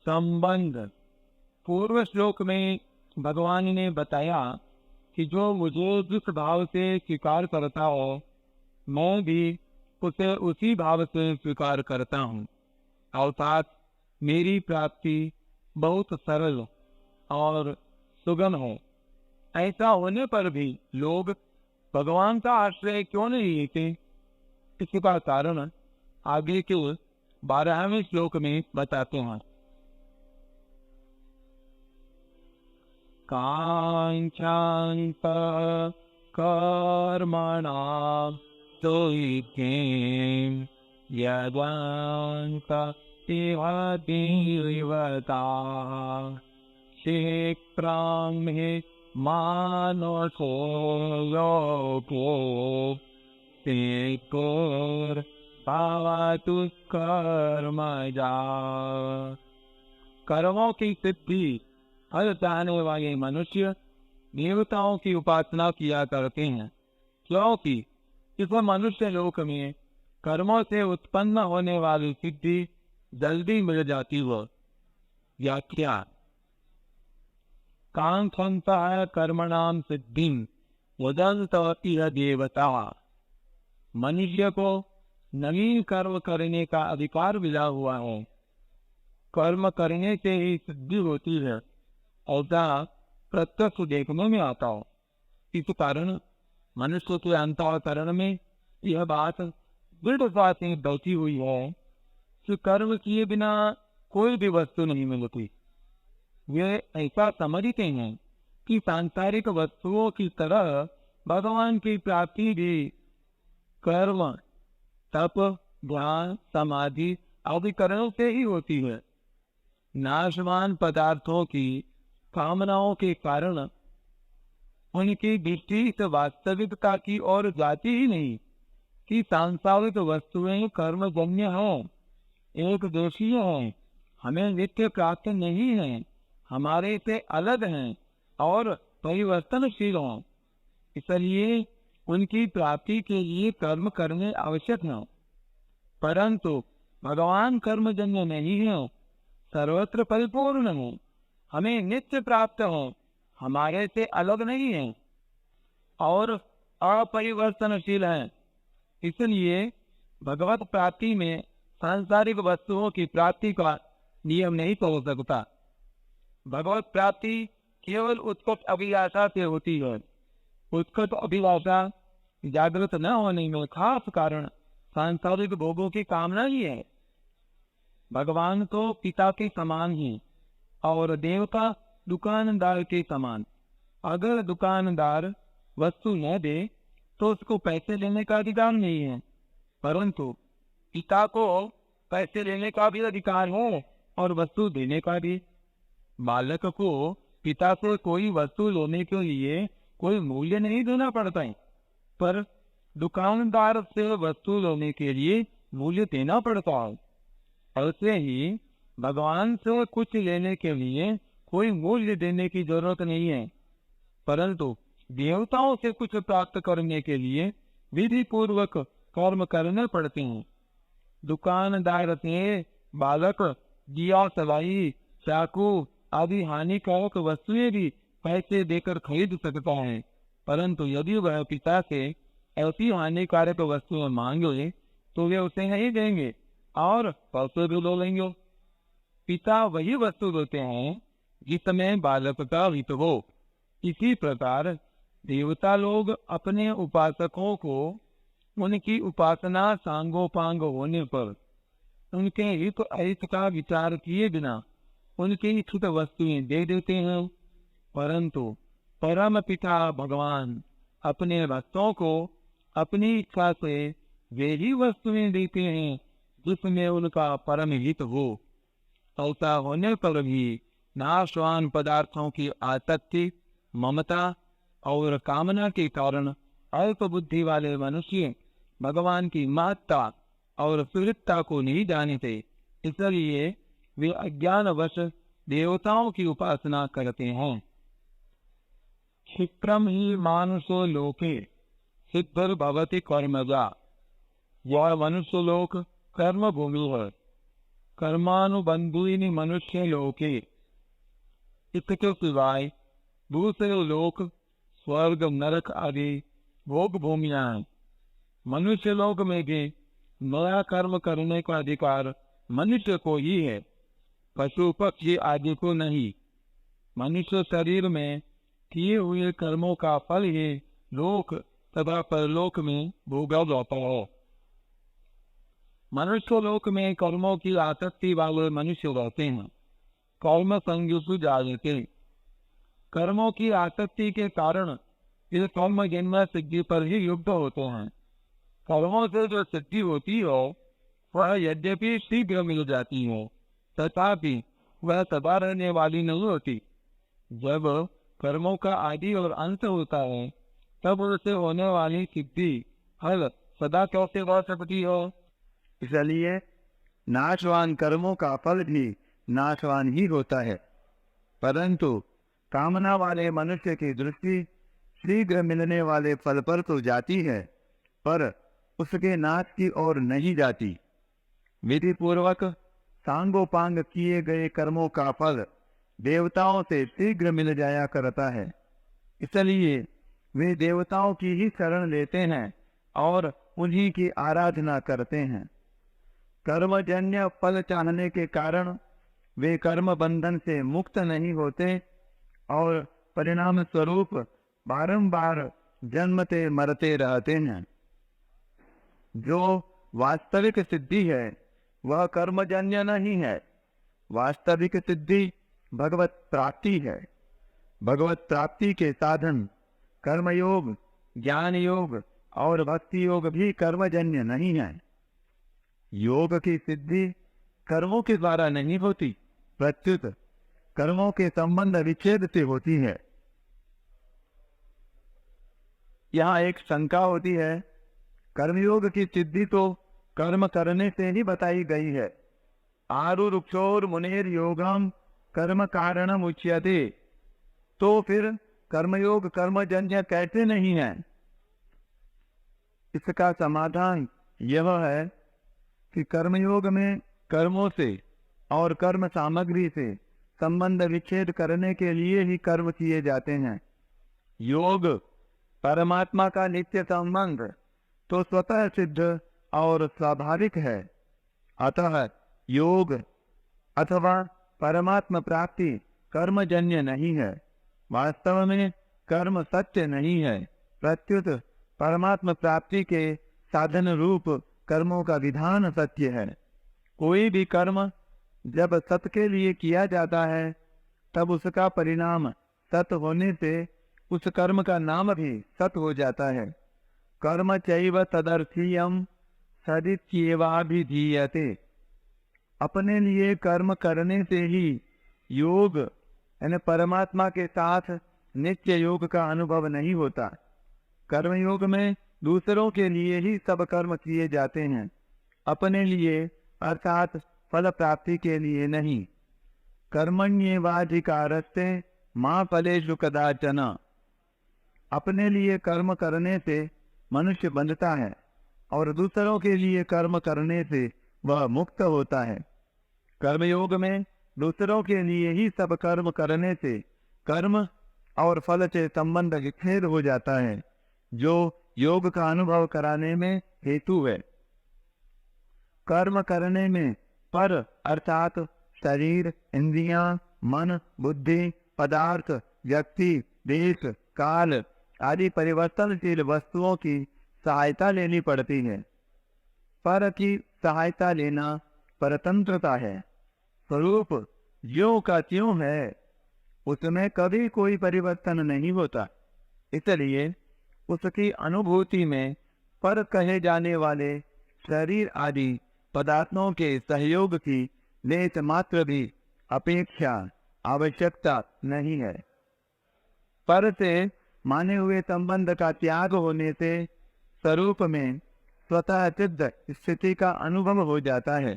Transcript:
संबंध। पूर्व श्लोक में भगवान ने बताया कि जो मुझे जिस भाव से स्वीकार करता हो, मैं भी उसे उसी भाव से स्वीकार करता हूँ। अर्थात मेरी प्राप्ति बहुत सरल और सुगम है। ऐसा होने पर भी लोग भगवान का आश्रय क्यों नहीं लेते? इसका कारण आगे के 12वें श्लोक में बताते हैं। कांक्षान्त कर्मणां दुःखें यद्वान्त इव देवताः क्षिप्रं हि मानसो लोको भवतु कर्मजा। कर्मों की सिद्धि फल चाहने वाले मनुष्य देवताओं की उपासना किया करते हैं, क्योंकि इस मनुष्य लोक में कर्मों से उत्पन्न होने वाली सिद्धि जल्दी मिल जाती हो। व्याख्या। कांक्षन्तः कर्मणां सिद्धिं वदन्त इह देवता। मनुष्य को नवीन कर्म करने का अधिकार मिला हुआ है। कर्म करने से ही सिद्धि होती है, ऐसा प्रत्यक्ष देखने में आता हो। इस कारण मनुष्य के अंतःकरण में यह बात दृढ़ता से बैठी हुई है कि कर्म किए बिना कोई भी वस्तु नहीं मिलती। वे ऐसा समझते हैं कि सांसारिक वस्तुओं की तरह भगवान की प्राप्ति भी कर्म, तप, ध्यान, समाधि आदि कर्मों से ही होती है। नाशवान पदार्थों की कामनाओं के कारण उनकी दृष्टि इस वास्तविकता की ओर जाती ही नहीं कि सांसारिक वस्तुएं कर्मजन्य हैं, एक देशीय हैं, हमें नित्य प्राप्त नहीं है, हमारे से अलग हैं और परिवर्तनशील हैं। इसलिए उनकी प्राप्ति के लिए कर्म करने आवश्यक है। परंतु भगवान कर्मजन्य नहीं है, सर्वत्र परिपूर्ण है, हमें नित्य प्राप्त हो, हमारे से अलग नहीं है और अपरिवर्तनशील है। इसलिए भगवत प्राप्ति में सांसारिक वस्तुओं की प्राप्ति का नियम नहीं हो सकता। भगवत प्राप्ति केवल उत्कट अभिलाषा से होती है। उत्कट अभिलाषा जागृत न होने में खास कारण सांसारिक भोगों की कामना ही है। भगवान तो पिता के समान ही और देवता दुकानदार के समान। अगर दुकानदार वस्तु न दे तो उसको पैसे लेने का अधिकार नहीं है, परंतु पिता को पैसे लेने का भी अधिकार है और वस्तु देने का भी। बालक को पिता से कोई वस्तु लेने के लिए कोई मूल्य नहीं देना पड़ता है, पर दुकानदार से वस्तु लेने के लिए मूल्य देना पड़ता है। ऐसे ही भगवान से कुछ लेने के लिए कोई मूल्य देने की जरूरत नहीं है, परंतु देवताओं से कुछ प्राप्त करने के लिए विधि पूर्वक कर्म करने पड़ते हैं। दुकानदार से बालक दिया, सलाई, चाकू आदि हानिकारक वस्तुएं भी पैसे देकर खरीद सकता है, परंतु यदि वह पिता से ऐसी हानिकारक वस्तुएं मांगे तो वे उसे नहीं देंगे और पैसे भी ले लेंगे। पिता वही वस्तु देते हैं जिसमें बालक का हित हो। इसी प्रकार देवता लोग अपने उपासकों को उनकी उपासना सांगोपांग होने पर उनके हित अहित का विचार किए बिना उनकी इच्छित वस्तुएं दे देते हैं। परंतु परम पिता भगवान अपने भक्तों को अपनी इच्छा से वे ही वस्तुएं देते हैं जिसमें उनका परम हित हो। ऐसा होने पर भी नाशवान पदार्थों की आसक्ति, ममता और कामना के कारण अल्प बुद्धि वाले मनुष्य भगवान की महत्ता और सुहृदता को नहीं जानते। इसलिए वे अज्ञानवश देवताओं की उपासना करते हैं। क्षिप्रम ही मानुषो लोके सिद्धिर्भवति कर्मजा। यह मनुष्य लोक कर्म भूमि है। कर्मानुबंधुनि मनुष्य लोके, इसके सिवाय दूसरे लोक स्वर्ग नरक आदि भोग भूमियां हैं। मनुष्य लोक में भी नया कर्म करने का अधिकार मनुष्य को ही है, पशु पक्षी आदि को नहीं। मनुष्य शरीर में किए हुए कर्मों का फल ही लोक तथा परलोक में भोगा जाता है। मनुष्य लोक में कर्मों की आसक्ति वाले मनुष्य रहते हैं। कर्म संयुक्त जागते, कर्मों की आसक्ति के कारण इस कर्म जन्म सिद्धि पर ही युक्त होते हैं। कर्मों से जो सिद्धि होती हो वह यद्यपि शीघ्र मिल जाती हो, तथापि वह सदा रहने वाली नहीं होती। जब कर्मों का आदि और अंत होता है तब उससे होने वाली सिद्धि फल सदा कैसे रह सकती हो। इसलिए नाशवान कर्मों का फल भी नाशवान ही होता है, परंतु कामना वाले मनुष्य की दृष्टि शीघ्र मिलने वाले फल पर तो जाती है, पर उसके नाश की ओर नहीं जाती। विधि पूर्वक सांगोपांग किए गए कर्मों का फल देवताओं से शीघ्र मिल जाया करता है, इसलिए वे देवताओं की ही शरण लेते हैं और उन्हीं की आराधना करते हैं। कर्मजन्य फल चाहने के कारण वे कर्म बंधन से मुक्त नहीं होते और परिणाम स्वरूप बारंबार जन्मते मरते रहते हैं। जो वास्तविक सिद्धि है वह कर्मजन्य नहीं है। वास्तविक सिद्धि भगवत प्राप्ति है। भगवत प्राप्ति के साधन कर्मयोग, ज्ञान योग और भक्ति योग भी कर्मजन्य नहीं है। योग की सिद्धि कर्मों के द्वारा नहीं होती, प्रत्युत कर्मों के संबंध विच्छेद से होती है। यहाँ एक शंका होती है, कर्मयोग की सिद्धि तो कर्म करने से ही बताई गई है। आरुरुक्षोर मुनेर योगम कर्म कारणम उच्यते, तो फिर कर्मयोग कर्मजन्य कैसे नहीं है। इसका समाधान यह है कि कर्मयोग में कर्मों से और कर्म सामग्री से संबंध विच्छेद करने के लिए ही कर्म किए जाते हैं। योग परमात्मा का नित्य संबंध तो स्वतः सिद्ध और स्वाभाविक है, अतः योग अथवा परमात्मा प्राप्ति कर्मजन्य नहीं है। वास्तव में कर्म सत्य नहीं है, प्रत्युत परमात्मा प्राप्ति के साधन रूप कर्मों का विधान सत्य है। कोई भी कर्म जब सत के लिए किया जाता है तब उसका परिणाम सत होने से उस कर्म का नाम भी सत हो जाता है। कर्म चैव तदर्थीयम सदित्येवाभिधीयते, अपने लिए कर्म करने से ही योग यानी परमात्मा के साथ नित्य योग का अनुभव नहीं होता। कर्मयोग में दूसरों के लिए ही सब कर्म किए जाते हैं, अपने लिए अर्थात फल प्राप्ति के लिए नहीं। कर्मण्येवाधिकारस्ते मां फलेषु कदाचन, अपने लिए कर्म करने से मनुष्य बंधता है और दूसरों के लिए कर्म करने से वह मुक्त होता है। कर्मयोग में दूसरों के लिए ही सब कर्म करने से कर्म और फल से संबंध विच्छेद हो जाता है, जो योग का अनुभव कराने में हेतु है। कर्म करने में पर अर्थात शरीर, इंद्रियां, मन, बुद्धि, पदार्थ, व्यक्ति, देश, काल आदि परिवर्तनशील वस्तुओं की सहायता लेनी पड़ती है। पर की सहायता लेना परतंत्रता है। स्वरूप ज्यों का त्यों है, उसमें कभी कोई परिवर्तन नहीं होता। इसलिए उसकी अनुभूति में पर कहे जाने वाले शरीर आदि पदार्थों के सहयोग की लेश मात्र भी अपेक्षा आवश्यकता नहीं है। पर से माने हुए संबंध का त्याग होने से स्वरूप में स्वतः सिद्ध स्थिति का अनुभव हो जाता है।